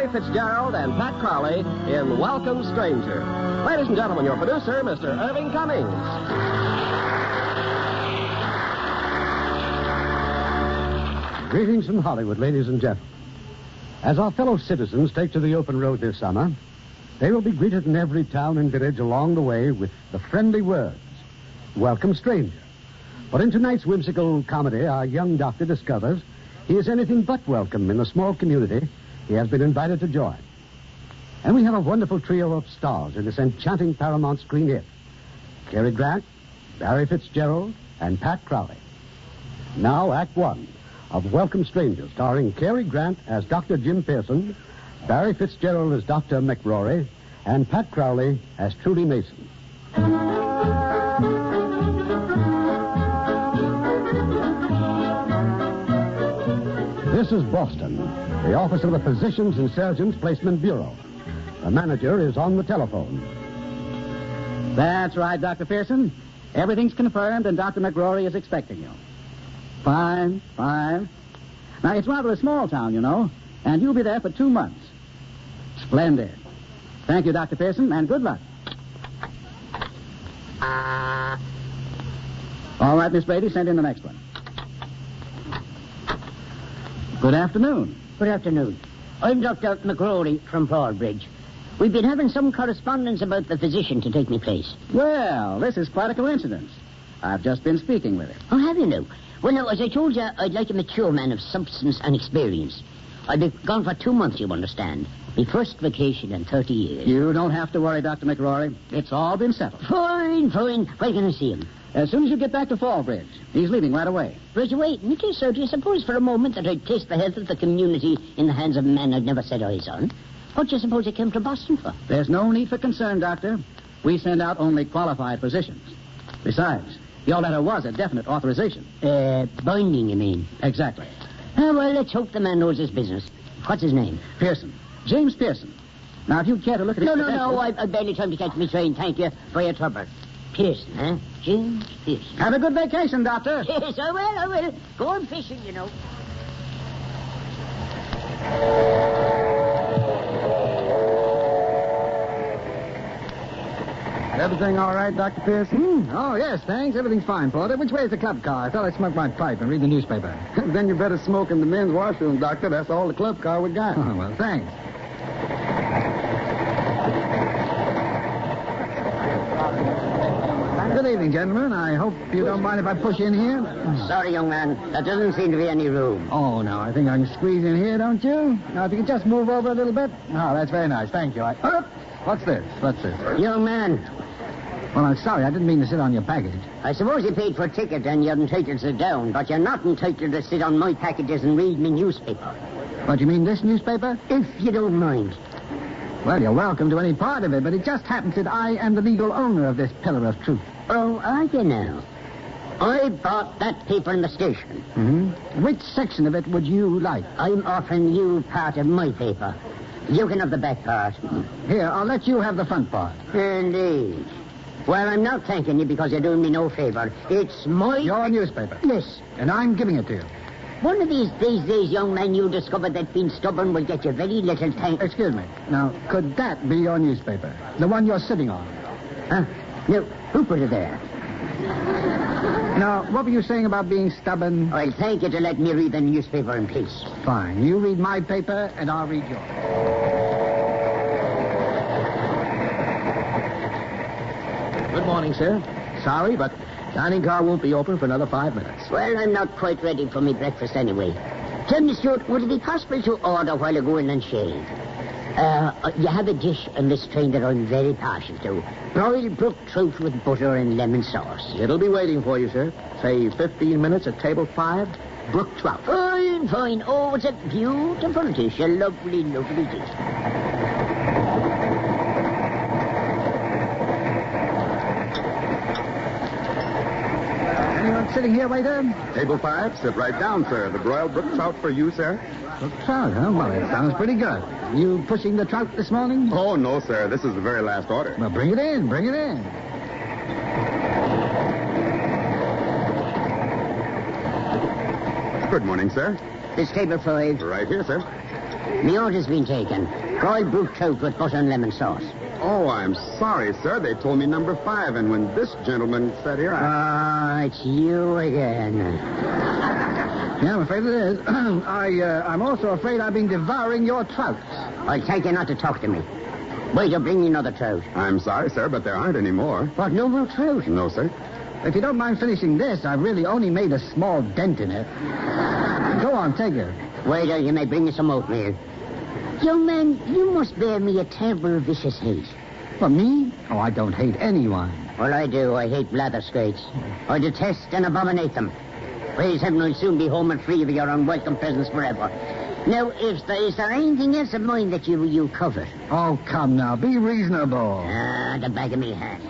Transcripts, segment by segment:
Barry Fitzgerald and Pat Crowley in Welcome Stranger. Ladies and gentlemen, your producer, Mr. Irving Cummings. Greetings from Hollywood, ladies and gentlemen. As our fellow citizens take to the open road this summer, they will be greeted in every town and village along the way with the friendly words, "Welcome, stranger." But in tonight's whimsical comedy, our young doctor discovers he is anything but welcome in the small community he has been invited to join. And we have a wonderful trio of stars in this enchanting Paramount screen hit. Cary Grant, Barry Fitzgerald, and Pat Crowley. Now, Act One of Welcome Stranger, starring Cary Grant as Dr. Jim Pearson, Barry Fitzgerald as Dr. McRory, and Pat Crowley as Trudy Mason. This is Boston, the office of the Physicians and Surgeons Placement Bureau. The manager is on the telephone. That's right, Dr. Pearson. Everything's confirmed, and Dr. McRory is expecting you. Fine. Now, it's rather a small town, you know, and you'll be there for 2 months. Splendid. Thank you, Dr. Pearson, and good luck. All right, Miss Brady, send in the next one. Good afternoon. Good afternoon. I'm Dr. McRory from Fallbridge. We've been having some correspondence about the physician to take me place. Well, this is quite a coincidence. I've just been speaking with him. Oh, have you now? Well, now, as I told you, I'd like a mature man of substance and experience. I'll be gone for 2 months, you understand. My first vacation in 30 years. You don't have to worry, Dr. McRory. It's all been settled. Fine. When can I see him? As soon as you get back to Fallbridge. He's leaving right away. Right away? Okay, sir, do you suppose for a moment that I'd place the health of the community in the hands of a man I'd never set eyes on? What do you suppose I came to Boston for? There's no need for concern, Doctor. We send out only qualified physicians. Besides, your letter was a definite authorization. Binding, you mean? Exactly. Well, let's hope the man knows his business. What's his name? Pearson. James Pearson. Now, if you'd care to look at his credentials... No, I've barely time to catch me train. Thank you for your trouble. Pearson, huh? James Pearson. Have a good vacation, Doctor. Yes, I will. Go on fishing, you know. Everything all right, Dr. Pearson? Oh, yes, thanks. Everything's fine, Porter. Which way is the club car? I thought I'd smoke my pipe and read the newspaper. Then you better smoke in the men's washroom, Doctor. That's all the club car we got. Oh, well, thanks. Good evening, gentlemen. I hope you don't mind if I push in here. Sorry, young man. There doesn't seem to be any room. Oh, no, I think I can squeeze in here, don't you? Now, if you could just move over a little bit. Oh, that's very nice. Thank you. What's this? Young man. Well, I'm sorry. I didn't mean to sit on your package. I suppose you paid for a ticket and you're entitled to sit down, but you're not entitled to sit on my packages and read me newspaper. What, you mean this newspaper? If you don't mind. Well, you're welcome to any part of it, but it just happens that I am the legal owner of this pillar of truth. Oh, are you now? I bought that paper in the station. Mm-hmm. Which section of it would you like? I'm offering you part of my paper. You can have the back part. Here, I'll let you have the front part. Indeed. Well, I'm not thanking you because you're doing me no favor. It's my... Your newspaper? Yes. And I'm giving it to you. One of these days, young man, you'll discover that being stubborn will get you very little thanks. Excuse me. Now, could that be your newspaper? The one you're sitting on? Huh? No, who put it there? Now, what were you saying about being stubborn? I'll thank you to let me read the newspaper in peace. Fine. You read my paper, and I'll read yours. Good morning, sir. Sorry, but dining car won't be open for another 5 minutes. Well, I'm not quite ready for my breakfast anyway. Tell me, Stuart, would it be possible to order while I go in and shave? You have a dish on this train that I'm very partial to. Broiled brook trout with butter and lemon sauce. It'll be waiting for you, sir. Say 15 minutes at table 5, brook trout. Fine. Oh, it's a beautiful dish. A lovely dish. Anyone sitting here, waiter? Table 5, sit right down, sir. The broiled brook trout for you, sir. Brook trout, huh? Well, it sounds pretty good. You pushing the trout this morning? Oh, no, sir. This is the very last order. Well, bring it in. Good morning, sir. This table 5. Right here, sir. My order's been taken. Broiled brook trout with butter and lemon sauce. Oh, I'm sorry, sir. They told me number 5, and when this gentleman sat here, It's you again. Yeah, I'm afraid it is. I'm also afraid I've been devouring your trout. I'll tell you not to talk to me. Wait, you'll bring me another trout. I'm sorry, sir, but there aren't any more. What, no more trout? No, sir. If you don't mind finishing this, I've really only made a small dent in it. Go on, take it. Wait, you may bring me some oatmeal. Young man, you must bear me a terrible, vicious hate. For me? Oh, I don't hate anyone. Well, I do. I hate blatherskates. I detest and abominate them. Praise heaven, I'll soon be home and free of your unwelcome presence forever. Now, is there anything else of mine that you covet? Oh, come now. Be reasonable. The back of me hand.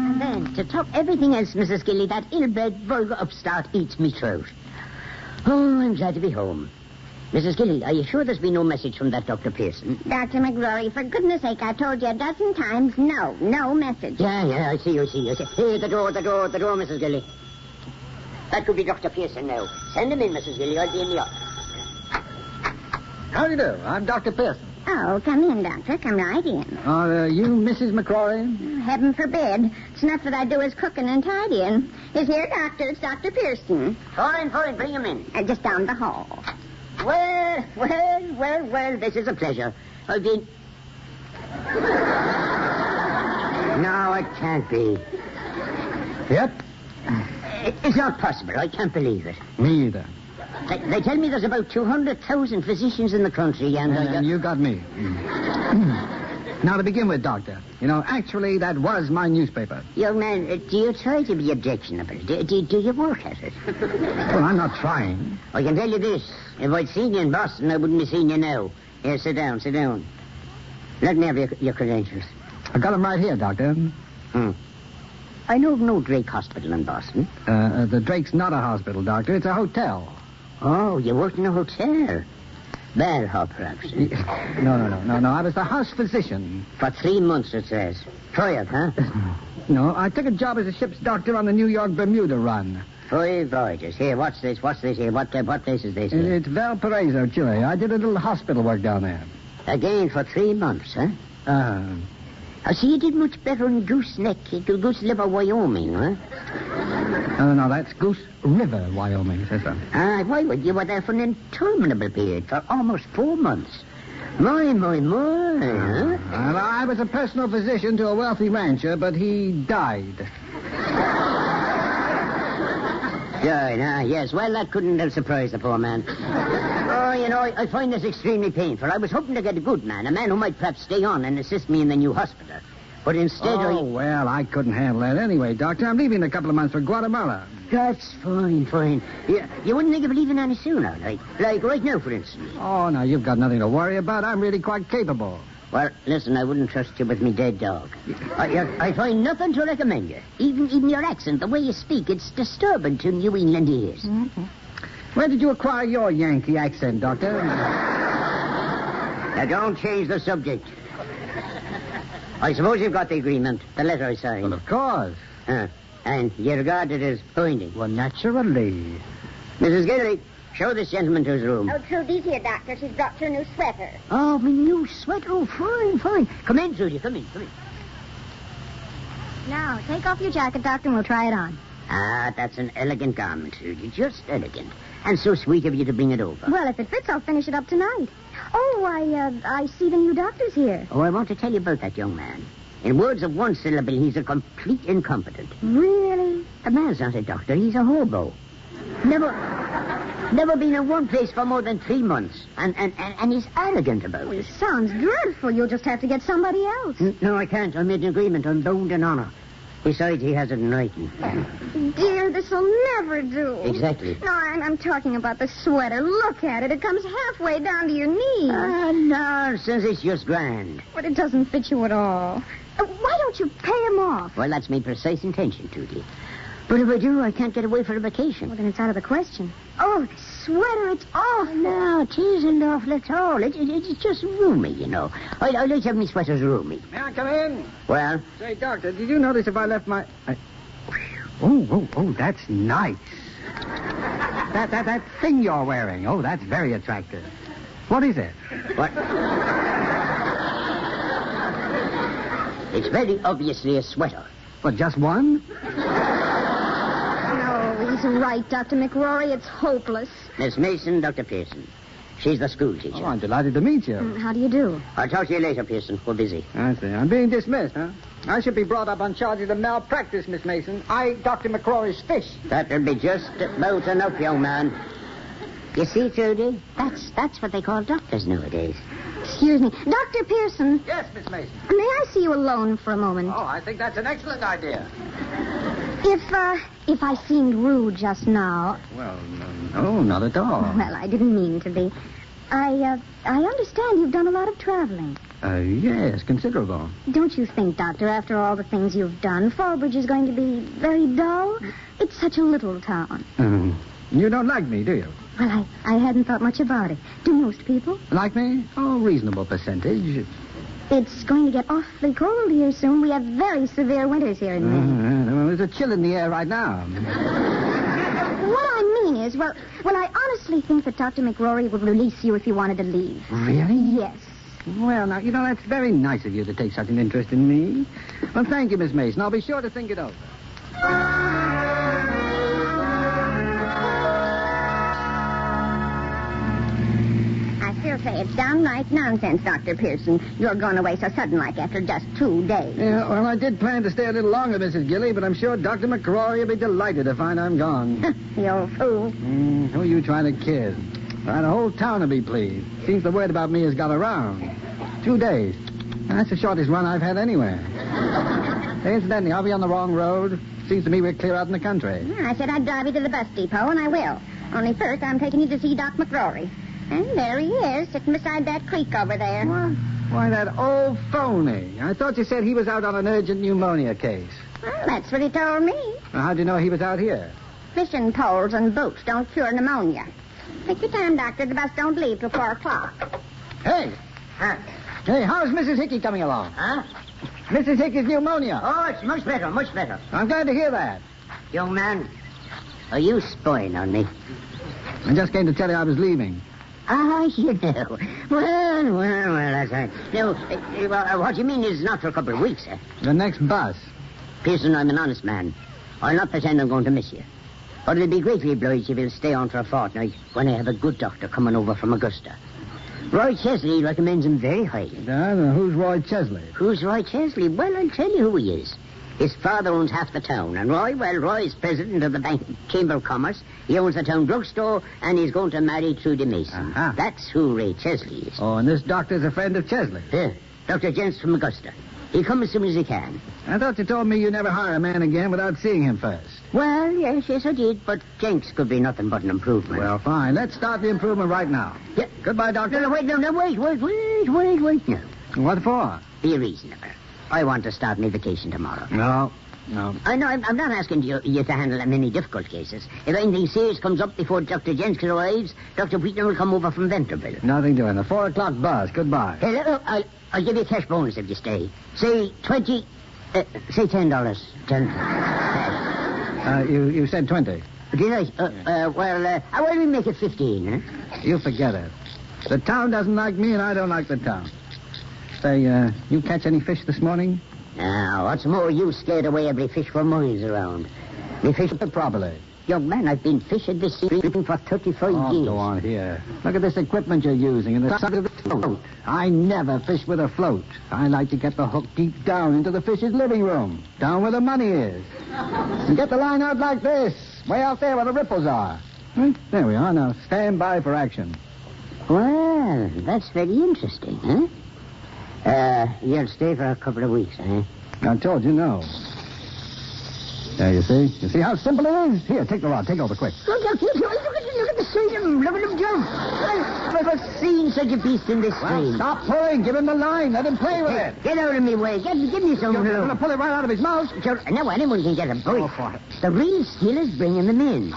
And then, to top everything else, Mrs. Gilly, that ill-bred, vulgar upstart eats me throat. Oh, I'm glad to be home. Mrs. Gilly, are you sure there's been no message from that Dr. Pearson? Dr. McRory, for goodness sake, I've told you a dozen times, no message. Yeah, I see. Here, the door, Mrs. Gilly. That could be Dr. Pearson now. Send him in, Mrs. Gilly. I'll be in the office. How do you do? I'm Dr. Pearson. Oh, come in, Doctor. Come right in. Are you Mrs. McRory? Heaven forbid. It's enough that I do is cooking and tidying. Is here, Doctor? It's Dr. Pearson. Fine. Bring him in. Just down the hall. Well, this is a pleasure. I've been... No, it can't be. Yep. It's not possible. I can't believe it. Me either. They tell me there's about 200,000 physicians in the country, And you got me. Now, to begin with, Doctor, actually, that was my newspaper. Young man, do you try to be objectionable? Do you work at it? Well, I'm not trying. I can tell you this. If I'd seen you in Boston, I wouldn't be seeing you now. Here, sit down. Let me have your credentials. I got them right here, Doctor. I know of no Drake Hospital in Boston. The Drake's not a hospital, Doctor. It's a hotel. Oh, you worked in a hotel. Bellhop, perhaps. No. I was the house physician. For 3 months, it says. Try it, huh? No, I took a job as a ship's doctor on the New York-Bermuda run. 5 voyages. Here, what's this here? What place is this here? It's Valparaiso, Chile. I did a little hospital work down there. Again, for 3 months, huh? I see you did much better in Goose Liver, Wyoming, huh? No, that's Goose River, Wyoming, says so. Why would you were there for an interminable period, for almost 4 months. My, huh? Well, I was a personal physician to a wealthy rancher, but he died. Yes. Well, that couldn't have surprised the poor man. I find this extremely painful. I was hoping to get a good man, a man who might perhaps stay on and assist me in the new hospital. But instead well, I couldn't handle that anyway, Doctor. I'm leaving in a couple of months for Guatemala. That's fine. You wouldn't think of leaving any sooner, like right now, for instance. Oh, now, you've got nothing to worry about. I'm really quite capable. Well, listen, I wouldn't trust you with me dead dog. I find nothing to recommend you. Even your accent, the way you speak, it's disturbing to New England ears. Mm-hmm. Where did you acquire your Yankee accent, Doctor? Now, don't change the subject. I suppose you've got the agreement, the letter I signed. Well, of course. And you regard it as binding. Well, naturally. Mrs. Gilly, show this gentleman to his room. Oh, Trudy's here, Doctor. She's brought your new sweater. Oh, my new sweater. Oh, fine. Come in, Trudy. Come in. Now, take off your jacket, Doctor, and we'll try it on. That's an elegant garment, Trudy. Just elegant. And so sweet of you to bring it over. Well, if it fits, I'll finish it up tonight. Oh, I see the new doctor's here. Oh, I want to tell you about that young man. In words of one syllable, he's a complete incompetent. Really? The man's not a doctor. He's a hobo. Never been in one place for more than 3 months. And he's arrogant about Well, it. it sounds dreadful. You'll just have to get somebody else. No, I can't. I made an agreement. I'm bound in honor. Besides, he has it in writing. Dear, this'll never do. Exactly. No, I'm talking about the sweater. Look at it. It comes halfway down to your knees. Nonsense. It's just grand. But it doesn't fit you at all. Why don't you pay him off? Well, that's my precise intention, Trudy. But if I do, I can't get away for a vacation. Well, then it's out of the question. Oh, the sweater, it's awful. No, it isn't awful at all. It's just roomy, you know. I like to have my sweaters roomy. May I come in? Well? Say, Doctor, did you notice if I left my... Oh, that's nice. That thing you're wearing. Oh, that's very attractive. What is it? What? It's very obviously a sweater. But just one? No, he's right, Dr. McRory. It's hopeless. Miss Mason, Dr. Pearson. She's the school teacher. Oh, I'm delighted to meet you. How do you do? I'll talk to you later, Pearson. We're busy. I see. I'm being dismissed, huh? I should be brought up on charges of malpractice, Miss Mason. I ate Dr. McRory's fish. That'll be just about enough, young man. You see, Trudy? That's what they call doctors nowadays. Excuse me. Dr. Pearson. Yes, Miss Mason. May I see you alone for a moment? Oh, I think that's an excellent idea. If I seemed rude just now... Well, no, not at all. Well, I didn't mean to be. I understand you've done a lot of traveling. Yes, considerable. Don't you think, Doctor, after all the things you've done, Fallbridge is going to be very dull? It's such a little town. You don't like me, do you? Well, I hadn't thought much about it. Do most people? Like me? Oh, reasonable percentage. It's going to get awfully cold here soon. We have very severe winters here in Maine. Well, there's a chill in the air right now. What I mean is, well, I honestly think that Dr. McRory would release you if you wanted to leave. Really? Yes. Well, now, that's very nice of you to take such an interest in me. Well, thank you, Miss Mason. I'll be sure to think it over. I still say it's downright nonsense, Dr. Pearson. You're going away so sudden-like after just 2 days. Yeah, well, I did plan to stay a little longer, Mrs. Gilly, but I'm sure Dr. McRory will be delighted to find I'm gone. The old fool. Who are you trying to kid? Well, the whole town will be pleased. Seems the word about me has got around. 2 days. That's the shortest run I've had anywhere. Hey, incidentally, are we on the wrong road? Seems to me we're clear out in the country. I said I'd drive you to the bus depot, and I will. Only first, I'm taking you to see Doc McRory. And there he is, sitting beside that creek over there. What? Why, that old phony. I thought you said he was out on an urgent pneumonia case. Well, that's what he told me. Well, how'd you know he was out here? Fishing poles and boats don't cure pneumonia. Take your time, Doctor. The bus don't leave till 4 o'clock. Hey! Huh? Hey, how's Mrs. Hickey coming along? Huh? Mrs. Hickey's pneumonia. Oh, it's much better, much better. I'm glad to hear that. Young man, are you spying on me? I just came to tell you I was leaving. Ah, you know. Well, that's right. No, what you mean is not for a couple of weeks, eh? The next bus. Pearson, I'm an honest man. I'll not pretend I'm going to miss you. But it'll be greatly obliged if you'll stay on for a fortnight when I have a good doctor coming over from Augusta. Roy Chesley recommends him very highly. Who's Roy Chesley? Who's Roy Chesley? Well, I'll tell you who he is. His father owns half the town, and Roy's president of the Chamber of Commerce. He owns the town drugstore, and he's going to marry Trudy Mason. Uh-huh. That's who Ray Chesley is. Oh, and this doctor's a friend of Chesley. Yeah, Dr. Jens from Augusta. He'll come as soon as he can. I thought you told me you never hire a man again without seeing him first. Well, yes, I did, but Jenks could be nothing but an improvement. Well, fine. Let's start the improvement right now. Yeah. Goodbye, doctor. No, wait. No. What for? Be reasonable. I want to start my vacation tomorrow. No. I know, I'm not asking you to handle many difficult cases. If anything serious comes up before Dr. Jenks arrives, Dr. Wheaton will come over from Venterville. Nothing doing. The 4 o'clock bus. Goodbye. Hey, look, I'll give you a cash bonus if you stay. Say $10. You said 20. Did I? Why don't we make it 15, huh? You forget it. The town doesn't like me, and I don't like the town. Say, you catch any fish this morning? Now, what's more, you scared away every fish for miles around. Me fish Probably. Young man, I've been fishing this sea for 35 years. Go on here. Look at this equipment you're using and the side of the float. I never fish with a float. I like to get the hook deep down into the fish's living room, down where the money is. And get the line out like this, way out there where the ripples are. There we are. Now, stand by for action. Well, that's very interesting, huh? You'll stay for a couple of weeks, eh? I told you no. There, you see? You see how simple it is? Here, take the rod. Take over, quick. Look at the stream. Look at him jump. I've never seen such a beast in this stream. Well, stop pulling. Give him the line. Let him play with it. Get out of me way. Give me some You're room. going to pull it right out of his mouth. Now anyone can get a bite. Go for it. The real skill is bringing them in.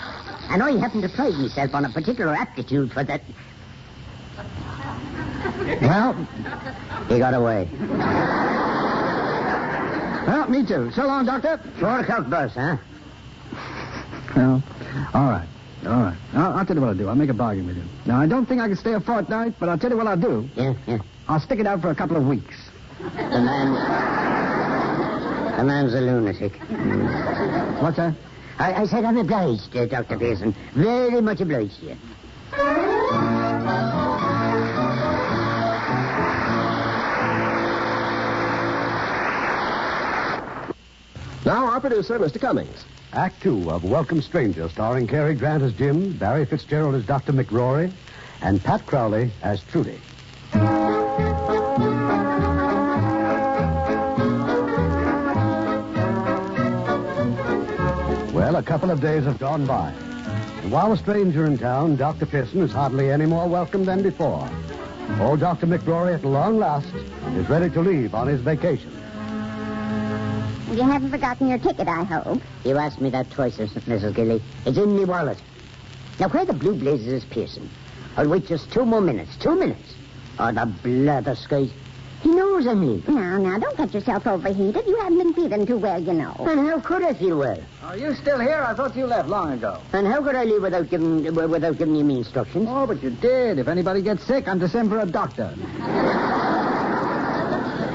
And I happen to pride myself on a particular aptitude for that. Well, He got away. well, me too. So long, Doctor. 4 o'clock bus, huh? Well, all right. I'll tell you what I'll do. I'll make a bargain with you. Now, I don't think I can stay a fortnight, but I'll tell you what I'll do. Yeah. I'll stick it out for a couple of weeks. The man's a lunatic. What's that? I said I'm obliged, Dr. Pearson. Very much obliged to you. Now, our producer, Mr. Cummings. Act 2 of Welcome Stranger, starring Cary Grant as Jim, Barry Fitzgerald as Dr. McRory, and Pat Crowley as Trudy. Well, a couple of days have gone by. And while a stranger in town, Dr. Pearson is hardly any more welcome than before. Old Dr. McRory, at long last, is ready to leave on his vacation. You haven't forgotten your ticket, I hope. You asked me that twice, Mrs. Gilly. It's in my wallet. Now, where the blue blazes is Pearson? I'll wait just 2 more minutes. 2 minutes. Oh, the blather skies. He knows I'm leaving. Now, don't get yourself overheated. You haven't been feeling too well, you know. And how could I feel well? Are you still here? I thought you left long ago. And how could I leave without giving you me instructions? Oh, but you did. If anybody gets sick, I'm to send for a doctor.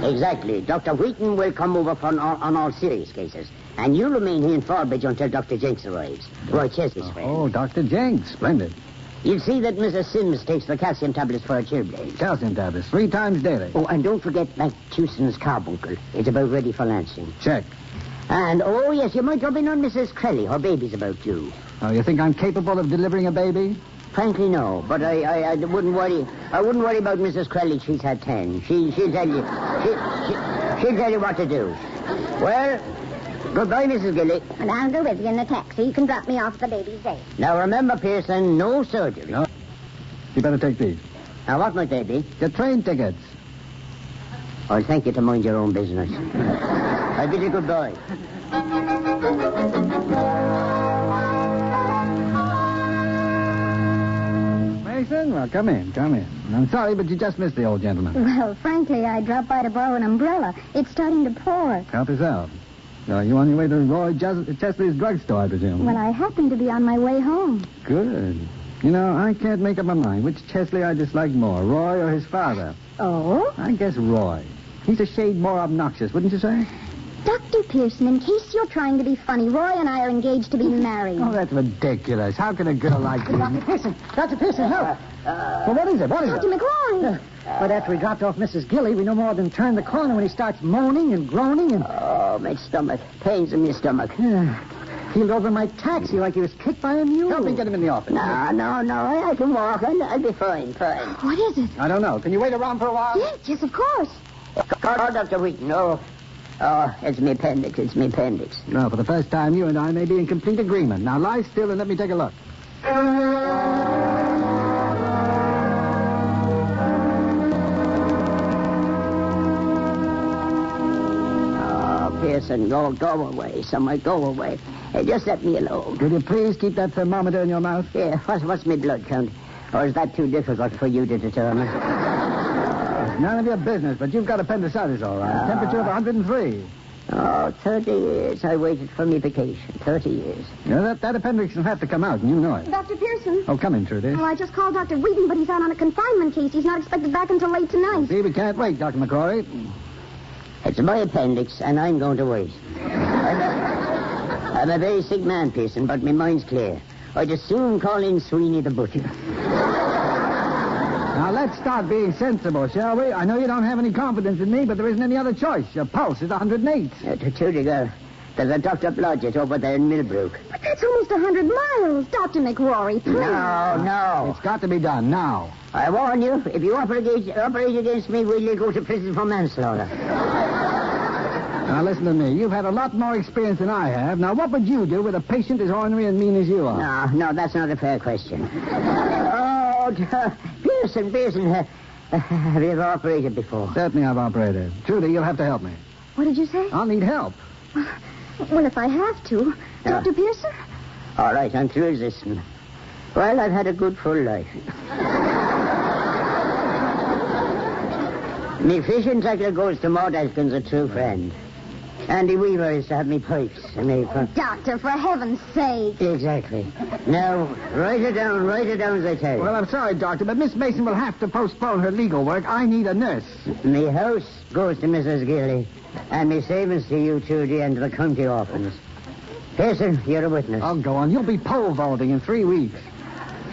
Exactly. Dr. Wheaton will come over on all serious cases. And you remain here in Fallbridge until Dr. Jenks arrives. Roy Chesley's friend. Oh, Dr. Jenks. Splendid. You'll see that Mrs. Sims takes the calcium tablets for her chilblains. Calcium tablets, 3 times daily. Oh, and don't forget Mathewson's carbuncle. It's about ready for lancing. Check. And, oh, yes, you might drop in on Mrs. Crelly. Her baby's about due. Oh, you think I'm capable of delivering a baby? Frankly, no. But I wouldn't worry. I wouldn't worry about Mrs. Crelly. She's had 10. She'll tell you. She'll tell you what to do. Well, goodbye, Mrs. Gilly. And I'll go with you in the taxi. You can drop me off the baby's day. Now, remember, Pearson, no surgery. No. You better take these. Now, what might they be? Your train tickets. I'll thank you to mind your own business. I bid you goodbye. Mason, well, come in. I'm sorry, but you just missed the old gentleman. Well, frankly, I dropped by to borrow an umbrella. It's starting to pour. Help yourself. Are you on your way to Roy Chesley's drugstore, I presume? Well, I happen to be on my way home. Good. You know, I can't make up my mind which Chesley I dislike more, Roy or his father. Oh? I guess Roy. He's a shade more obnoxious, wouldn't you say? Dr. Pearson, in case you're trying to be funny, Roy and I are engaged to be married. Oh, that's ridiculous. How can a girl like you... Dr. Pearson, help. Well, what is it? Dr. McRory. But after we dropped off Mrs. Gilly, we no more than turned the corner when he starts moaning and groaning and... Oh, my stomach. Pains in my stomach. Heeled over my taxi like he was kicked by a mule. Help me get him in the office. No, I can walk. I'll be fine. What is it? I don't know. Can you wait around for a while? Yes, of course. Call Dr. Wheaton. Oh, it's my appendix. Well, for the first time, you and I may be in complete agreement. Now, lie still and let me take a look. Pearson, go away. Somewhere, go away. Just let me alone. Will you please keep that thermometer in your mouth? Yeah, what's my blood count? Or is that too difficult for you to determine? None of your business, but you've got appendicitis, all right. Temperature of 103. Oh, 30 years I waited for me vacation. 30 years. Yeah, that appendix will have to come out, and you know it. Dr. Pearson. Oh, come in, Trudy. Oh, I just called Dr. Wheaton, but he's out on a confinement case. He's not expected back until late tonight. See, we can't wait, Dr. McRory. It's my appendix, and I'm going to wait. I'm a very sick man, Pearson, but my mind's clear. I'd as soon call in Sweeney the butcher. Now, let's start being sensible, shall we? I know you don't have any confidence in me, but there isn't any other choice. Your pulse is 108. Trudy, girl, there's a Dr. Blodgett over there in Millbrook. But that's almost 100 miles. Dr. McRory, please. No. It's got to be done now. I warn you, if you operate against me, will you go to prison for manslaughter? Now, listen to me. You've had a lot more experience than I have. Now, what would you do with a patient as ornery and mean as you are? No, that's not a fair question. Pearson, have you ever operated before? Certainly I've operated. Trudy, you'll have to help me. What did you say? I'll need help. Well, if I have to. Dr. Pearson? All right, I'm through resisting. Well, I've had a good full life. Me fishing tackle goes to Maud Elkins, a true friend. Andy Weaver is to have me pipes. And they... Doctor, for heaven's sake. Exactly. Now, write it down as I tell you. Well, I'm sorry, Doctor, but Miss Mason will have to postpone her legal work. I need a nurse. Me house goes to Mrs. Gilly, and me savings to you, Trudy, and to the county orphans. Pearson, you're a witness. Oh, go on. You'll be pole vaulting in 3 weeks.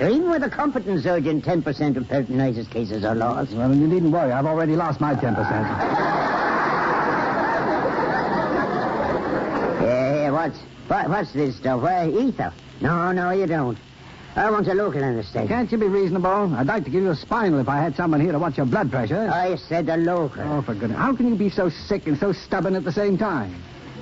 Even with a competent surgeon, 10% of peritonitis cases are lost. Well, you needn't worry. I've already lost my 10%. What's this stuff? Ether? No, you don't. I want a local anesthetic. Can't you be reasonable? I'd like to give you a spinal if I had someone here to watch your blood pressure. I said a local. Oh, for goodness. How can you be so sick and so stubborn at the same time?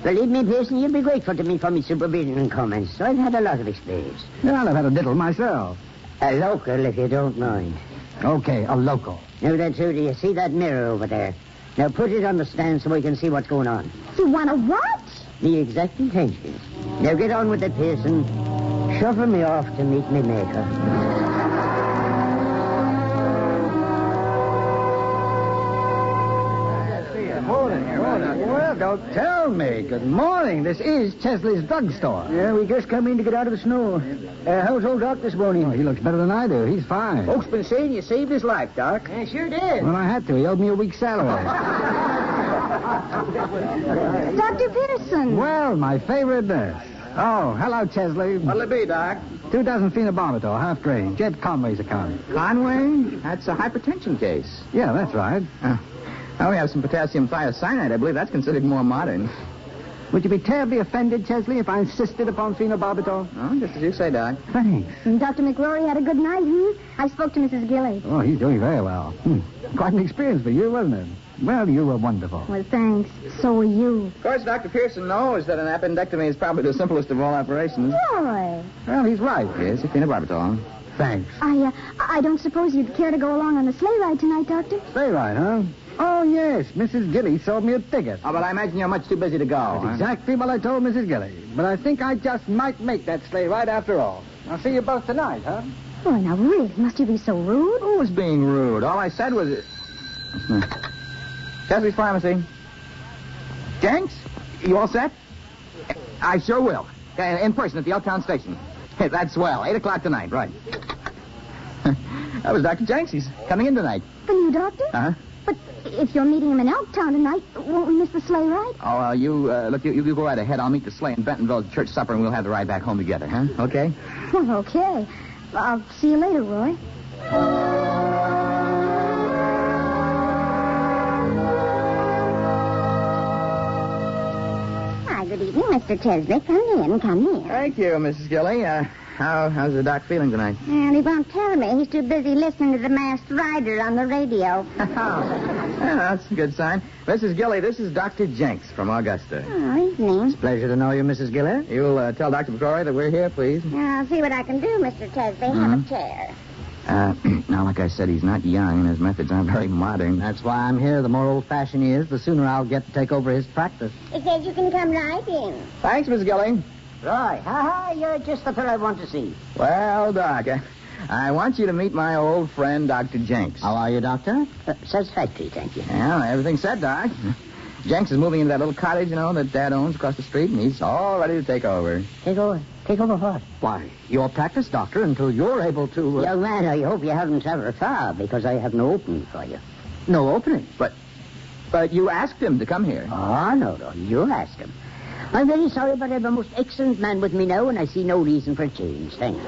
Believe me, Pearson, you'll be grateful to me for my supervision and comments. I've had a lot of experience. Well, I've had a little myself. A local, if you don't mind. Okay, a local. Now then, Trudy, you see that mirror over there? Now put it on the stand so we can see what's going on. You want to what? The exact intentions. Now get on with it, Pearson. Shuffle me off to meet me maker. Well, don't tell me. Good morning. This is Chesley's drugstore. Yeah, we just come in to get out of the snow. How's old Doc this morning? Oh, he looks better than I do. He's fine. Folks been saying you saved his life, Doc. I sure did. Well, I had to. He owed me a week's salary. Dr. Pearson. Well, my favorite nurse. Oh, hello, Chesley. What'll it be, Doc? 2 dozen phenobarbital, half grain. Jed Conway's account. Conway? That's a hypertension case. Yeah, that's right. Now we have some potassium thiocyanate. I believe that's considered more modern. Would you be terribly offended, Chesley, if I insisted upon phenobarbital? Oh, just as you say, Doc. Thanks. And Dr. McRory had a good night, I spoke to Mrs. Gilly. Oh, he's doing very well. Quite an experience for you, wasn't it? Well, you were wonderful. Well, thanks. So are you. Of course, Dr. Pearson knows that an appendectomy is probably the simplest of all operations. Why? Well, he's right. Yes, a phenobarbital. Thanks. I don't suppose you'd care to go along on the sleigh ride tonight, Doctor? Sleigh ride, huh? Oh, yes. Mrs. Gilly sold me a ticket. Oh, but I imagine you're much too busy to go. That's exactly what I told Mrs. Gilly. But I think I just might make that sleigh ride after all. I'll see you both tonight, huh? Oh, now, really, must you be so rude? Who was being rude? All I said was... Chesley's Pharmacy. Jenks, you all set? I sure will. In person at the Uptown station. That's swell. 8 o'clock tonight, right. That was Dr. Jenks. He's coming in tonight. The new doctor? Uh-huh. But if you're meeting him in Elktown tonight, won't we miss the sleigh ride? Oh, you go right ahead. I'll meet the sleigh in Bentonville at church supper, and we'll have the ride back home together, huh? Okay? Well, okay. I'll see you later, Roy. Hi, good evening, Mr. Chesley. Come in. Thank you, Mrs. Gilly. How's the doc feeling tonight? And he won't tell me. He's too busy listening to the Masked Rider on the radio. Yeah, that's a good sign. Mrs. Gilly, this is Dr. Jenks from Augusta. Oh, evening. Pleasure to know you, Mrs. Gilly. You'll tell Dr. McRory that we're here, please. I'll see what I can do, Mr. Chesley. Have a chair. Now, like I said, he's not young, and his methods aren't very modern. That's why I'm here. The more old-fashioned he is, the sooner I'll get to take over his practice. He says you can come right in. Thanks, Miss Gilly. Right. You're just the fellow I want to see. Well, Doc, I want you to meet my old friend, Dr. Jenks. How are you, Doctor? Satisfactory, thank you. Yeah, everything's set, Doc. Jenks is moving into that little cottage, that Dad owns across the street, and he's all ready to take over. Take over? Take over what? Why, your practice, Doctor, until you're able to... Young man, I hope you haven't traveled far, because I have no opening for you. No opening? But you asked him to come here. Oh, no, you asked him. I'm very sorry, but I have a most excellent man with me now, and I see no reason for change. Thank you.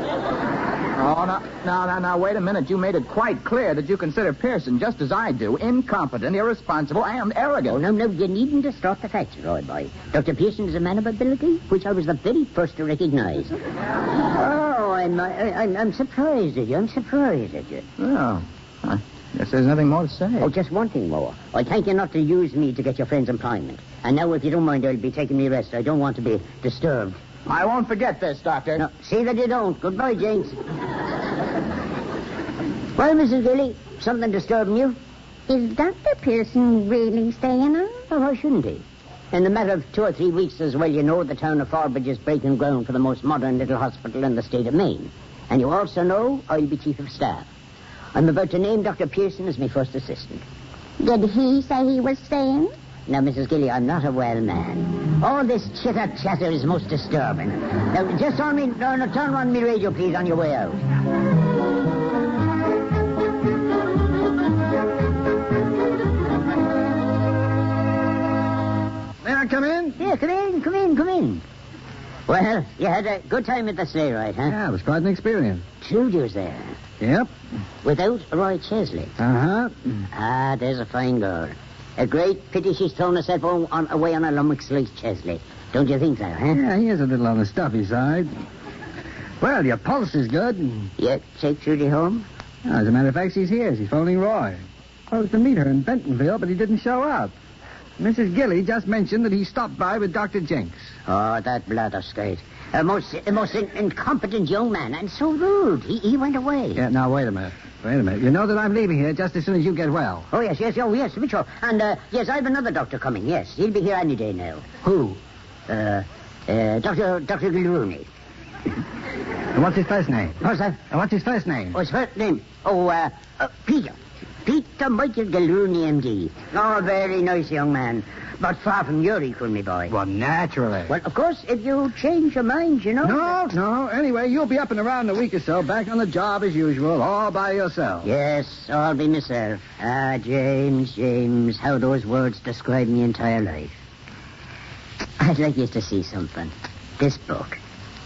Oh, now, wait a minute. You made it quite clear that you consider Pearson, just as I do, incompetent, irresponsible, and arrogant. Oh, no, you needn't distort the facts, Roy boy. Dr. Pearson is a man of ability, which I was the very first to recognize. Oh, I'm surprised at you. Oh, I guess there's nothing more to say. Oh, just one thing more. I thank you not to use me to get your friend's employment. And now, if you don't mind, I'll be taking me rest. I don't want to be disturbed. I won't forget this, Doctor. No, see that you don't. Goodbye, Jenks. Well, Mrs. Gilly, something disturbing you? Is Dr. Pearson really staying on? Oh, why shouldn't he? In a matter of 2 or 3 weeks, as well, you know the town of Fallbridge is breaking ground for the most modern little hospital in the state of Maine. And you also know I'll be chief of staff. I'm about to name Dr. Pearson as my first assistant. Did he say he was staying? Now, Mrs. Gilly, I'm not a well man. All this chitter-chatter is most disturbing. Now, just turn on me radio, please, on your way out. May I come in? Yeah, come in. Well, you had a good time at the sleigh ride, huh? Yeah, it was quite an experience. Trudy was there. Yep. Without Roy Chesley. Uh-huh. Ah, there's a fine girl. A great pity she's thrown herself away on a lummox like Chesley. Don't you think so, huh? Yeah, he is a little on the stuffy side. Well, your pulse is good. You take Trudy home? As a matter of fact, she's here. She's phoning Roy. I was to meet her in Bentonville, but he didn't show up. Mrs. Gilly just mentioned that he stopped by with Dr. Jenks. Oh, that blatherskate. A most incompetent young man, and so rude. He went away. Yeah, now, wait a minute. You know that I'm leaving here just as soon as you get well. Oh, yes, to be sure. And, yes, I have another doctor coming, yes. He'll be here any day now. Who? Dr. Gilrooney. What's his first name? What's that? What's his first name? What's his first name? Peter. Peter Michael Gilrooney, M.D. Oh, very nice young man. But far from your equal, me boy. Well, naturally. Well, of course, if you change your mind, you know. No. Anyway, you'll be up and around in a week or so, back on the job as usual, all by yourself. Yes, I'll be myself. Ah, James, how those words describe me entire life. I'd like you to see something. This book.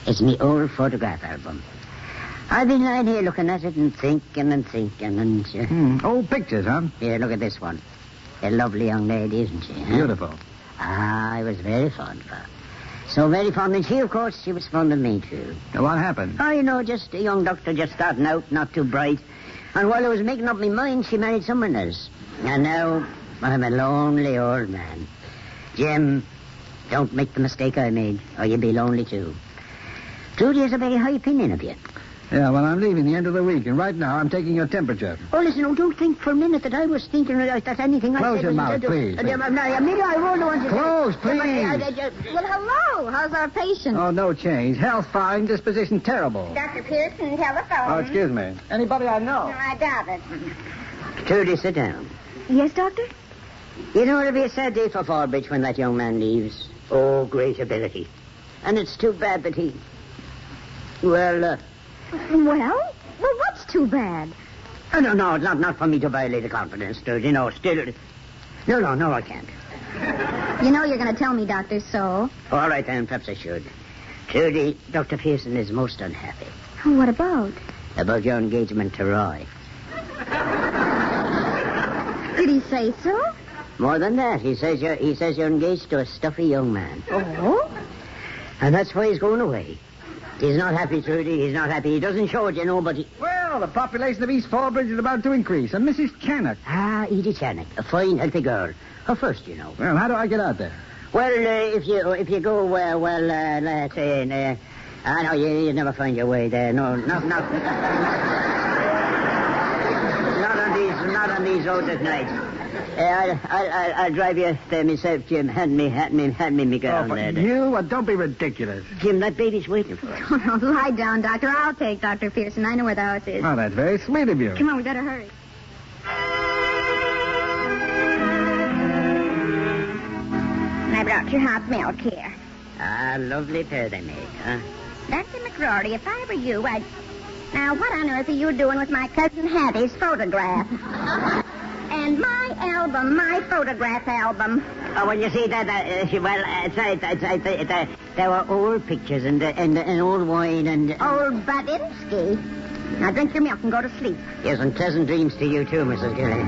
It's me old photograph album. I've been lying here looking at it and thinking and... Old pictures, huh? Here, look at this one. A lovely young lady, isn't she? Huh? Beautiful. I was very fond of her. So very fond, and she, of course, she was fond of me, too. What happened? Oh, you know, just a young doctor just starting out, not too bright. And while I was making up my mind, she married someone else. And now I'm a lonely old man. Jim, don't make the mistake I made, or you'll be lonely, too. Trudy has a very high opinion of you. Yeah, well, I'm leaving the end of the week, and right now I'm taking your temperature. Oh, listen, don't think for a minute that I was thinking that anything I said... Close your mouth, please. Maybe I won't want to... Close, please. Well, hello. How's our patient? Oh, no change. Health fine, disposition terrible. Dr. Pearson, telephone. Oh, excuse me. Anybody I know? No, I doubt it. Trudy, sit down. Yes, Doctor? You know, it'll be a sad day for Fallbridge when that young man leaves. Oh, great ability. And it's too bad that he... Well, what's too bad? No, not for me to violate the confidence, Trudy. No, still... No, I can't. You know you're going to tell me, Doctor, so... All right, then, perhaps I should. Trudy, Dr. Pearson is most unhappy. What about? About your engagement to Roy. Did he say so? More than that, he says you're engaged to a stuffy young man. Oh? And that's why he's going away. He's not happy, Trudy. He's not happy. He doesn't show it, you know, but he... Well, the population of East Fallbridge is about to increase. And Mrs. Channock. Ah, Edie Channock. A fine, healthy girl. Her first, you know. Well, how do I get out there? Well, if you go, let's say, I know you never find your way there. No, not on these roads at night. I'll drive you there myself, Jim. Hand me me girl there. You? Don't be ridiculous. Jim, that baby's waiting for us. Oh, no, lie down, Doctor. I'll take Dr. Pearson. I know where the house is. Oh, that's very sweet of you. Come on, we better hurry. I brought your hot milk here. Ah, lovely pair they make, huh? Dr. McRory, if I were you, I'd... Now, what on earth are you doing with my cousin Hattie's photograph? And my album, my photograph album. Oh, well, you see, there were old pictures and old wine and... Old Badinsky. Now, drink your milk and go to sleep. Yes, and pleasant dreams to you, too, Mrs. Gilly.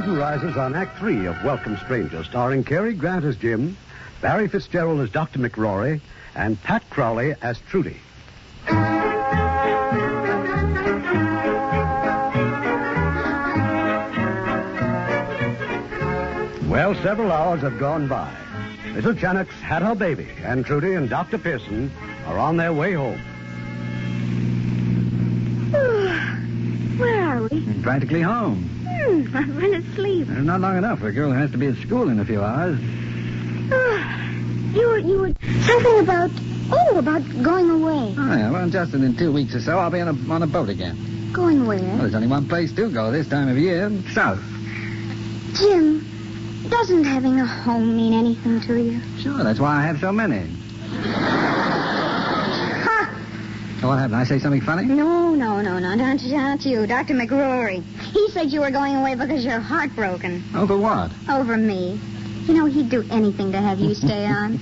Rises on Act 3 of Welcome Stranger, starring Cary Grant as Jim, Barry Fitzgerald as Dr. McRory, and Pat Crowley as Trudy. Well, several hours have gone by. Mrs. Channock's had her baby, and Trudy and Dr. Pearson are on their way home. Where are Louie? Practically home. I've been asleep. Not long enough for a girl who has to be at school in a few hours. You were something about going away. Oh, yeah. Well, just in 2 weeks or so, I'll be on a boat again. Going where? Well, there's only one place to go this time of year. South. Jim, doesn't having a home mean anything to you? Sure, that's why I have so many. So what happened? I say something funny? No, not you. Dr. McRory. He said you were going away because you're heartbroken. Over what? Over me. You know, he'd do anything to have you stay on.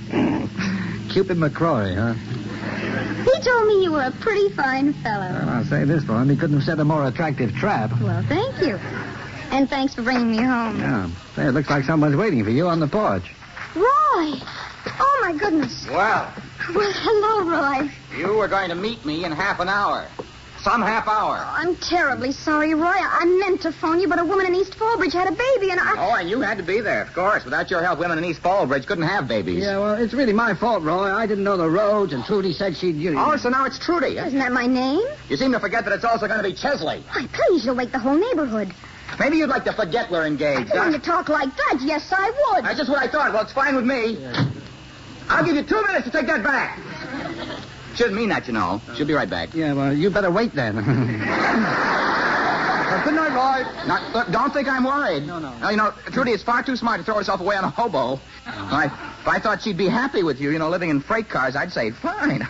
Cupid McRory, huh? He told me you were a pretty fine fellow. Well, I'll say this for him. He couldn't have set a more attractive trap. Well, thank you. And thanks for bringing me home. Yeah. Say, it looks like someone's waiting for you on the porch. Roy! Oh, my goodness. Well, Well, hello, Roy. you were going to meet me in half an hour. Some half hour. I'm terribly sorry, Roy. I meant to phone you, but a woman in East Fallbridge had a baby, and I... Oh, and you had to be there, of course. Without your help, women in East Fallbridge couldn't have babies. Yeah, well, it's really my fault, Roy. I didn't know the roads, and Trudy said she'd... Oh, so now it's Trudy. Isn't that my name? You seem to forget that it's also going to be Chesley. Why, please, you'll wake the whole neighborhood. Maybe you'd like to forget we're engaged. I don't want to talk like that. Yes, I would. That's just what I thought. Well, it's fine with me. Yeah. I'll give you 2 minutes to take that back. Shouldn't mean that, you know. She'll be right back. Yeah, well, you better wait then. Well, good night, Roy. Now, look, don't think I'm worried. No. Now, you know, Trudy is far too smart to throw herself away on a hobo. If I thought she'd be happy with you, you know, living in freight cars, I'd say fine.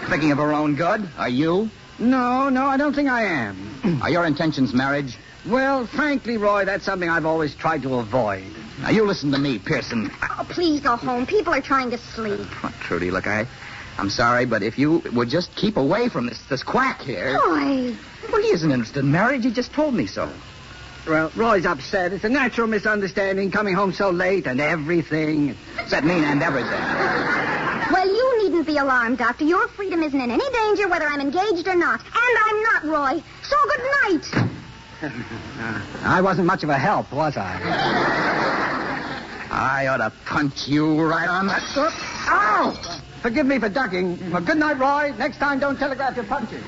Thinking of her own good. Are you? No, I don't think I am. Are your intentions marriage? Well, frankly, Roy, that's something I've always tried to avoid. Now, you listen to me, Pearson. Oh, please go home. People are trying to sleep. Oh, Trudy, look, I'm sorry, but if you would just keep away from this quack here... Roy. Well, he isn't interested in marriage. He just told me so. Well, Roy's upset. It's a natural misunderstanding, coming home so late and everything. Does that mean and everything? Well, you needn't be alarmed, Doctor. Your freedom isn't in any danger whether I'm engaged or not. And I'm not, Roy. So good night. I wasn't much of a help, was I? I ought to punch you right on that... Ow! Forgive me for ducking. Well, good night, Roy. Next time, don't telegraph your punches.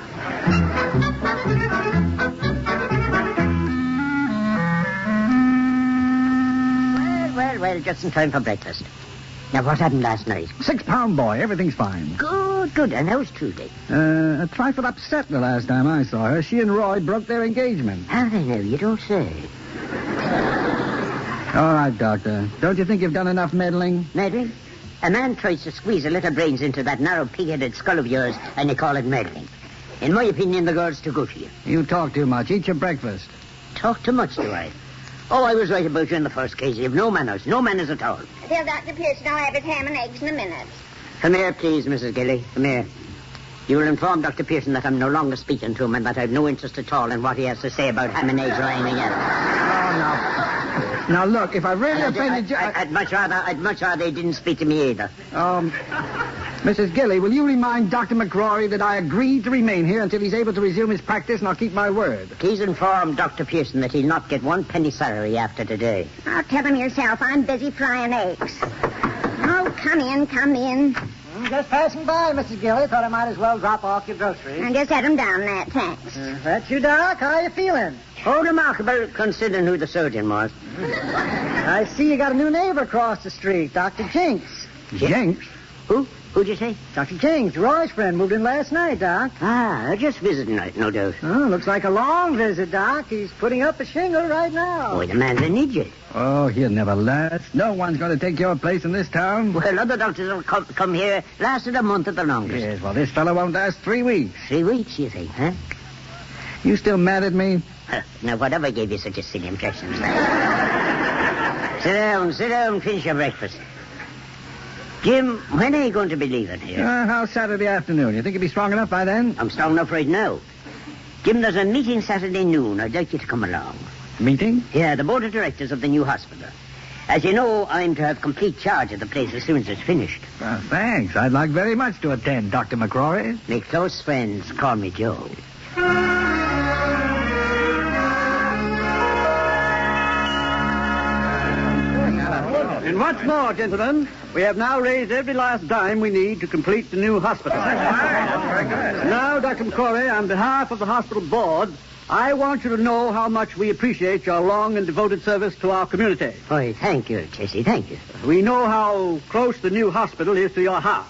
Well, just in time for breakfast. Now, what happened last night? 6-pound boy. Everything's fine. Good. And how's Trudy? A trifle upset the last time I saw her. She and Roy broke their engagement. How do they know? You don't say. All right, Doctor. Don't you think you've done enough meddling? Meddling? A man tries to squeeze a little brains into that narrow, pig-headed skull of yours, and you call it meddling. In my opinion, the girl's too good for you. You talk too much. Eat your breakfast. Talk too much, do I? Oh, I was right about you in the first case. You have no manners. No manners at all. Tell Dr. Pearson I'll have his ham and eggs in a minute. Come here, please, Mrs. Gilly. Come here. You will inform Dr. Pearson that I'm no longer speaking to him and that I've no interest at all in what he has to say about ham and eggs or anything else. Oh, no. Now, look, if I really offended you... I'd much rather he didn't speak to me either. Mrs. Gilly, will you remind Dr. McRory that I agreed to remain here until he's able to resume his practice, and I'll keep my word. Please inform Dr. Pearson that he'll not get 1 penny salary after today. Oh, tell him yourself. I'm busy frying eggs. Oh, come in. Just passing by, Mrs. Gilly. Thought I might as well drop off your groceries. And just set them down, Nat. Thanks. That's you, Doc. How you feeling? Oh, remarkable, considering who the surgeon was. I see you got a new neighbor across the street, Dr. Jinks. Jinks? Who'd you say? Dr. Jinks, Roy's friend, moved in last night, Doc. Just visiting, no doubt. Oh, looks like a long visit, Doc. He's putting up a shingle right now. Oh, the man's an idiot. Oh, he'll never last. No one's going to take your place in this town. Well, other doctors have come here, lasted a month at the longest. Yes, well, this fellow won't last 3 weeks. 3 weeks, you think, huh? You still mad at me? Now, whatever gave you such a silly impression as that? Sit down, finish your breakfast. Jim, when are you going to be leaving here? How's Saturday afternoon? You think you'll be strong enough by then? I'm strong enough right now. Jim, there's a meeting Saturday noon. I'd like you to come along. Meeting? Yeah, the board of directors of the new hospital. As you know, I'm to have complete charge of the place as soon as it's finished. Well, thanks. I'd like very much to attend, Dr. McRory. Make close friends. Call me Joe. And what's more, gentlemen, we have now raised every last dime we need to complete the new hospital. That's very good. Now, Dr. McRory, on behalf of the hospital board, I want you to know how much we appreciate your long and devoted service to our community. Oh, thank you, Jesse, thank you. We know how close the new hospital is to your heart.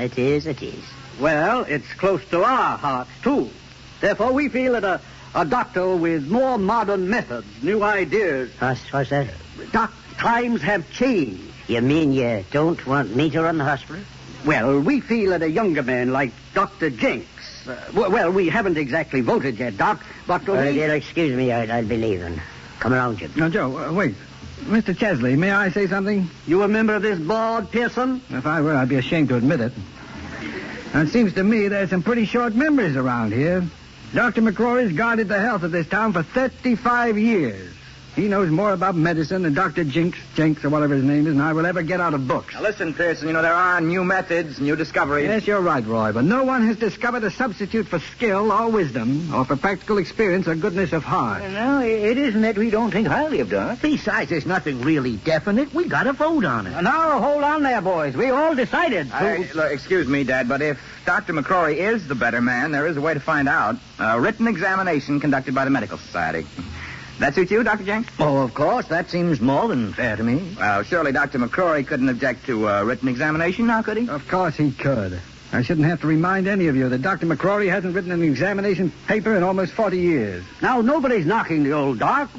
It is. Well, it's close to our hearts, too. Therefore, we feel that a doctor with more modern methods, new ideas... What's that? Doc, times have changed. You mean you don't want me to run the hospital? Well, we feel that a younger man like Dr. Jenks... well, we haven't exactly voted yet, Doc, but... Dear, excuse me, I'll be leaving. Come around, Jim. Now, Joe, wait. Mr. Chesley, may I say something? You a member of this board, Pearson? If I were, I'd be ashamed to admit it. Now, it seems to me there's some pretty short memories around here. Dr. McRory's guarded the health of this town for 35 years. He knows more about medicine than Dr. Jenks, or whatever his name is, and I will ever get out of books. Now, listen, Pearson, there are new methods, new discoveries. Yes, you're right, Roy, but no one has discovered a substitute for skill or wisdom or for practical experience or goodness of heart. No, it isn't that we don't think highly of Doc. Besides, there's nothing really definite. We got to vote on it. Now, hold on there, boys. We all decided. Look, excuse me, Dad, but if Dr. McRory is the better man, there is a way to find out. A written examination conducted by the Medical Society. That suit you, Dr. Jenks? Oh, of course. That seems more than fair to me. Well, surely Dr. McRory couldn't object to a written examination now, could he? Of course he could. I shouldn't have to remind any of you that Dr. McRory hasn't written an examination paper in almost 40 years. Now, nobody's knocking the old Doc,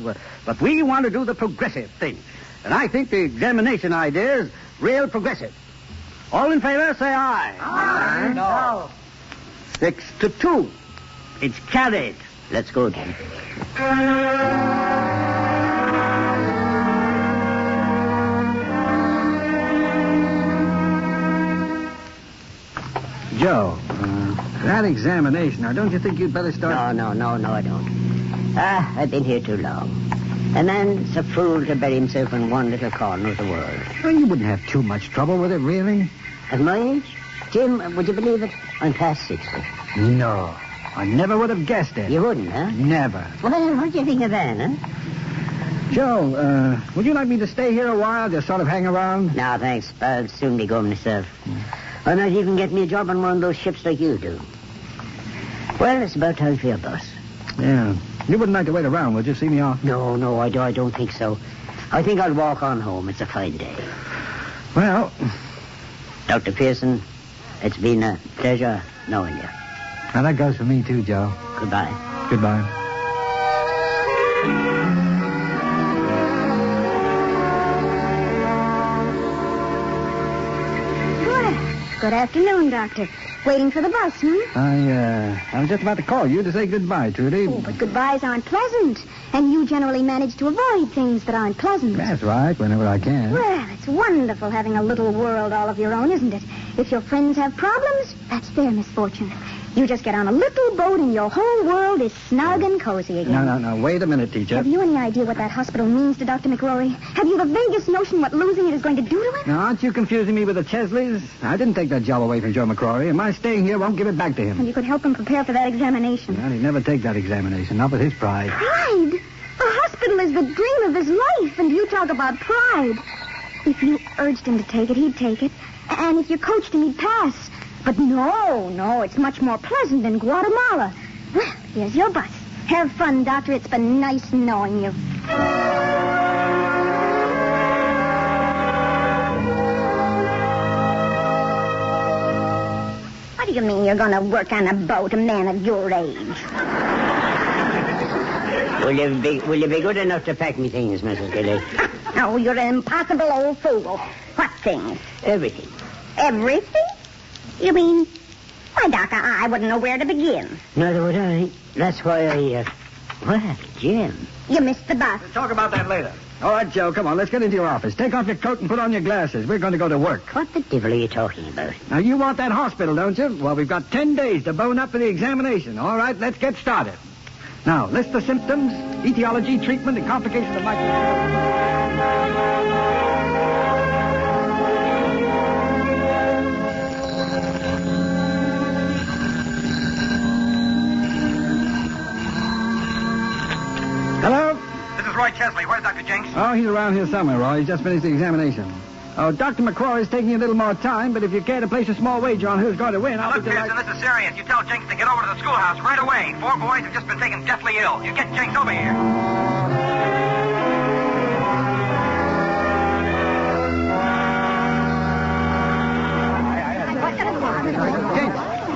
but we want to do the progressive thing. And I think the examination idea is real progressive. All in favor, say aye. Aye. No. 6-2. It's carried. Let's go, Jim. Joe, that examination, now, don't you think you'd better start... No, I don't. I've been here too long. A man's a fool to bury himself in one little corner of the world. Well, you wouldn't have too much trouble with it, really. At my age? Jim, would you believe it? I'm past 60. No. I never would have guessed it. You wouldn't, huh? Never. Well, what do you think of that, huh? Joe, would you like me to stay here a while, just sort of hang around? No, thanks. I'll soon be going myself. Why not even get me a job on one of those ships like you do? Well, it's about time for your bus. Yeah. You wouldn't like to wait around, would you? See me off? No, I don't think so. I think I'll walk on home. It's a fine day. Well... Dr. Pearson, it's been a pleasure knowing you. Now, that goes for me, too, Joe. Goodbye. Goodbye. Good afternoon, Doctor. Waiting for the bus, I was just about to call you to say goodbye, Trudy. Oh, but goodbyes aren't pleasant. And you generally manage to avoid things that aren't pleasant. That's right, whenever I can. Well, it's wonderful having a little world all of your own, isn't it? If your friends have problems, that's their misfortune. You just get on a little boat and your whole world is snug and cozy again. No. Wait a minute, teacher. Have you any idea what that hospital means to Dr. McRory? Have you the vaguest notion what losing it is going to do to him? Now, aren't you confusing me with the Chesleys? I didn't take that job away from Joe McRory, and my staying here won't give it back to him. And you could help him prepare for that examination. Well, he'd never take that examination, not with his pride. Pride? A hospital is the dream of his life, and you talk about pride. If you urged him to take it, he'd take it. And if you coached him, he'd pass. But no, it's much more pleasant in Guatemala. Well, here's your bus. Have fun, Doctor. It's been nice knowing you. What do you mean you're going to work on a boat, a man of your age? Will you be good enough to pack me things, Mrs. Gilly? Oh, you're an impossible old fool. What things? Everything. Everything? You mean... Why, Doctor, I wouldn't know where to begin. Neither would I. That's why I, Well, Jim. You missed the bus. Talk about that later. All right, Joe, come on. Let's get into your office. Take off your coat and put on your glasses. We're going to go to work. What the devil are you talking about? Now, you want that hospital, don't you? Well, we've got 10 days to bone up for the examination. All right, let's get started. Now, list the symptoms, etiology, treatment, and complications of This is Roy Chesley. Where's Dr. Jenks? Jenks? Oh, he's around here somewhere, Roy. He's just finished the examination. Oh, Dr. McRory is taking a little more time, but if you care to place a small wager on who's going to win, I'll Look, Pearson, this is serious. You tell Jenks to get over to the schoolhouse right away. 4 boys have just been taken deathly ill. You get Jenks over here.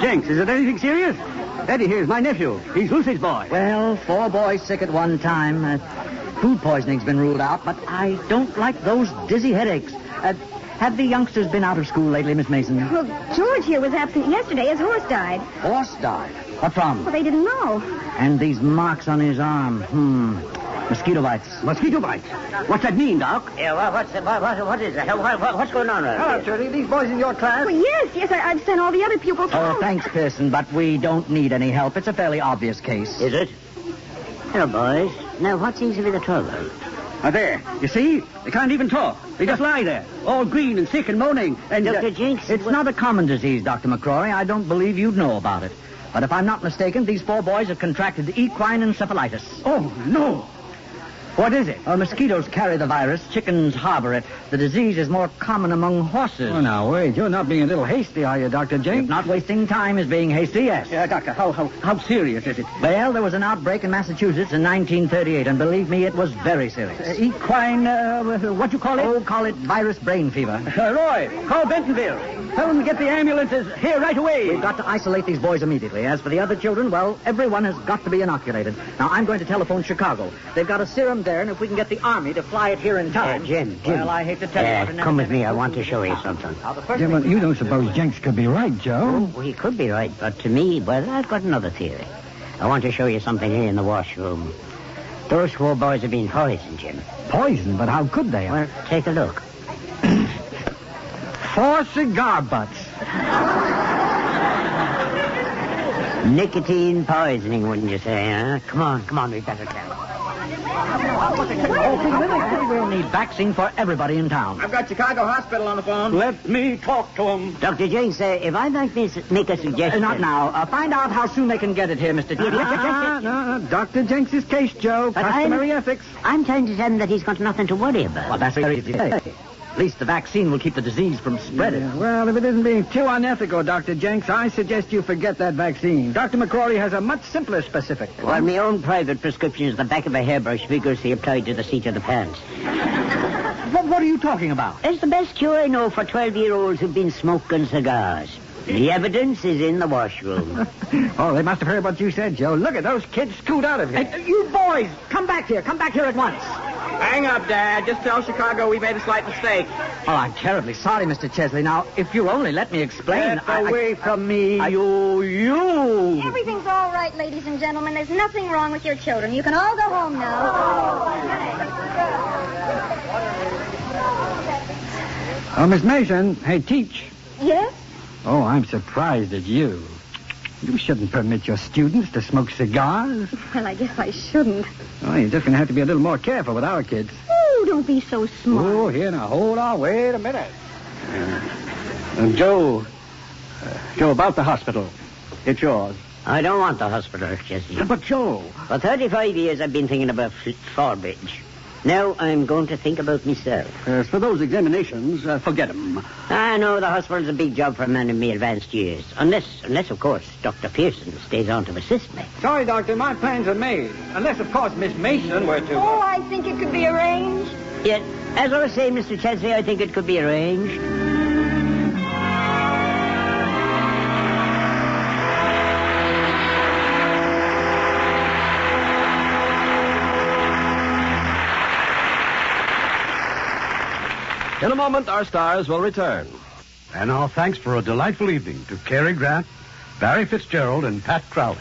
Jenks, is it anything serious? Eddie here's my nephew. He's Lucy's boy. Well, 4 boys sick at one time. Food poisoning's been ruled out, but I don't like those dizzy headaches. Have the youngsters been out of school lately, Miss Mason? Well, George here was absent yesterday. His horse died. Horse died? What from? Well, they didn't know. And these marks on his arm. Mosquito bites. Mosquito bites? What's that mean, Doc? Yeah, what is that? What's going on around Hello, here? Trudy. These boys in your class? Well, yes, I've sent all the other pupils Oh, home. thanks, Pearson, but we don't need any help. It's a fairly obvious case. Is it? Hello, boys. Now, what seems to be the trouble? There. You see? They can't even talk. They just lie there, all green and sick and moaning. And Dr. Jenks... It's not a common disease, Dr. McRory. I don't believe you'd know about it. But if I'm not mistaken, these 4 boys have contracted equine encephalitis. Oh, no. What is it? Mosquitoes carry the virus. Chickens harbor it. The disease is more common among horses. Oh, now, wait. You're not being a little hasty, are you, Dr. Jenks? If not wasting time is being hasty, yes. Doctor, how serious is it? Well, there was an outbreak in Massachusetts in 1938, and believe me, it was very serious. Equine, what you call it? Oh, call it virus brain fever. Roy, call Bentonville. Tell them to get the ambulances here right away. We've got to isolate these boys immediately. As for the other children, well, everyone has got to be inoculated. Now, I'm going to telephone Chicago. They've got a serum there, and if we can get the Army to fly it here in time... Jim. Well, I hate to tell you... Come with me. I want to show you something. Yeah, well, you don't suppose Jenks could be right, Joe? Oh, he could be right, but to me, well, I've got another theory. I want to show you something here in the washroom. Those 4 boys have been poisoned, Jim. Poison? But how could they? Well, take a look. 4 cigar butts. Nicotine poisoning, wouldn't you say, huh? Come on, we better tell. We'll need vaccine for everybody in town. I've got Chicago Hospital on the phone. Let me talk to him. Dr. Jenks, if I might make a suggestion... Not now. Find out how soon they can get it here, Mr. No, Dr. Jenks' case, Joe. But Customary ethics. I'm trying to tell him that he's got nothing to worry about. Well, that's very easy to say. At least the vaccine will keep the disease from spreading. Yeah, well, if it isn't being too unethical, Dr. Jenks, I suggest you forget that vaccine. Dr. McRory has a much simpler specific. Well, my own private prescription is the back of a hairbrush vigorously applied to the seat of the pants. What are you talking about? It's the best cure I know for 12-year-olds who've been smoking cigars. The evidence is in the washroom. Oh, they must have heard what you said, Joe. Look at those kids scoot out of here. Hey, you boys, come back here. Come back here at once. Hang up, Dad. Just tell Chicago we made a slight mistake. Oh, I'm terribly sorry, Mr. Chesley. Now, if you'll only let me explain... Get away from me, you. Everything's all right, ladies and gentlemen. There's nothing wrong with your children. You can all go home now. Oh, Miss Mason. Hey, teach. Yes? Oh, I'm surprised at you. You shouldn't permit your students to smoke cigars. Well, I guess I shouldn't. Oh, you're just going to have to be a little more careful with our kids. Oh, don't be so smart. Oh, here, now, hold on. Wait a minute. Joe, about the hospital. It's yours. I don't want the hospital, Jesse. But, Joe... For 35 years, I've been thinking about Fallbridge. Now I'm going to think about myself. As for those examinations, forget them. I know the hospital's a big job for a man in me advanced years. Unless, of course, Dr. Pearson stays on to assist me. Sorry, Doctor, my plans are made. Unless, of course, Miss Mason were to... Oh, I think it could be arranged. Yet, as I was saying, Mr. Chesley, I think it could be arranged. In a moment, our stars will return. And our thanks for a delightful evening to Cary Grant, Barry Fitzgerald, and Pat Crowley.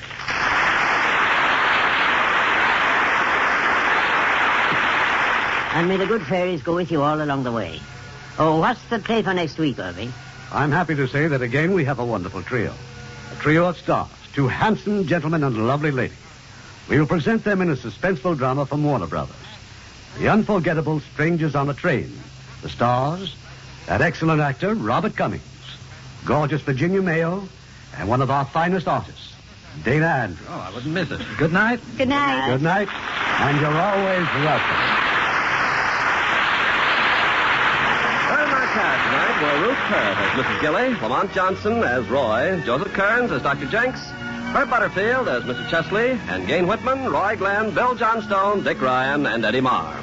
And may the good fairies go with you all along the way. Oh, what's the play for next week, Irving? I'm happy to say that again we have a wonderful trio. A trio of stars, 2 handsome gentlemen and a lovely lady. We will present them in a suspenseful drama from Warner Brothers. The unforgettable Strangers on a Train. The stars, that excellent actor, Robert Cummings, gorgeous Virginia Mayo, and one of our finest artists, Dana Andrews. Oh, I wouldn't miss it. Good night. Good night. Good night, and you're always welcome. Ruth Kerr as Mrs. Gilley, Lamont Johnson as Roy, Joseph Kearns as Dr. Jenks, Herb Butterfield as Mr. Chesley, and Gain Whitman, Roy Glenn, Bill Johnstone, Dick Ryan, and Eddie Marr.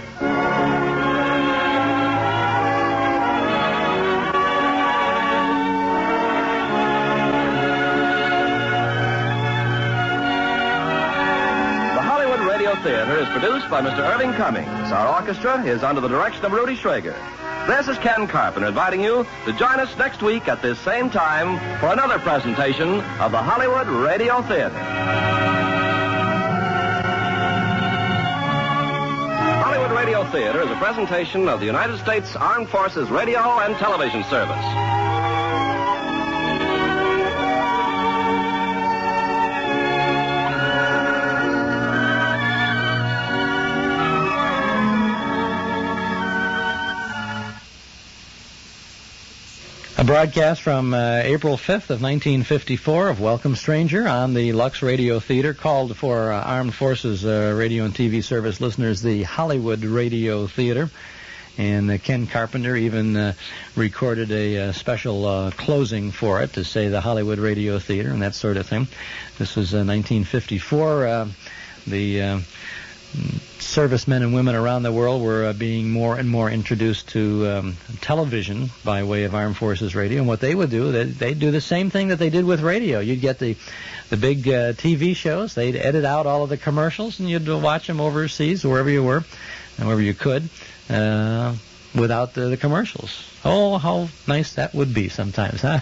Theater is produced by Mr. Irving Cummings. Our orchestra is under the direction of Rudy Schrager. This is Ken Carpenter inviting you to join us next week at this same time for another presentation of the Hollywood Radio Theater. Hollywood Radio Theater is a presentation of the United States Armed Forces Radio and Television Service. A broadcast from April 5th of 1954 of Welcome Stranger on the Lux Radio Theater, called for Armed Forces Radio and TV Service listeners the Hollywood Radio Theater. And Ken Carpenter even recorded a special closing for it to say the Hollywood Radio Theater and that sort of thing. This was 1954. The servicemen and women around the world were being more and more introduced to television by way of Armed Forces Radio. And what they would do, they'd do the same thing that they did with radio. You'd get the big TV shows. They'd edit out all of the commercials, and you'd watch them overseas, wherever you were, and wherever you could, without the commercials. Oh, how nice that would be sometimes, huh?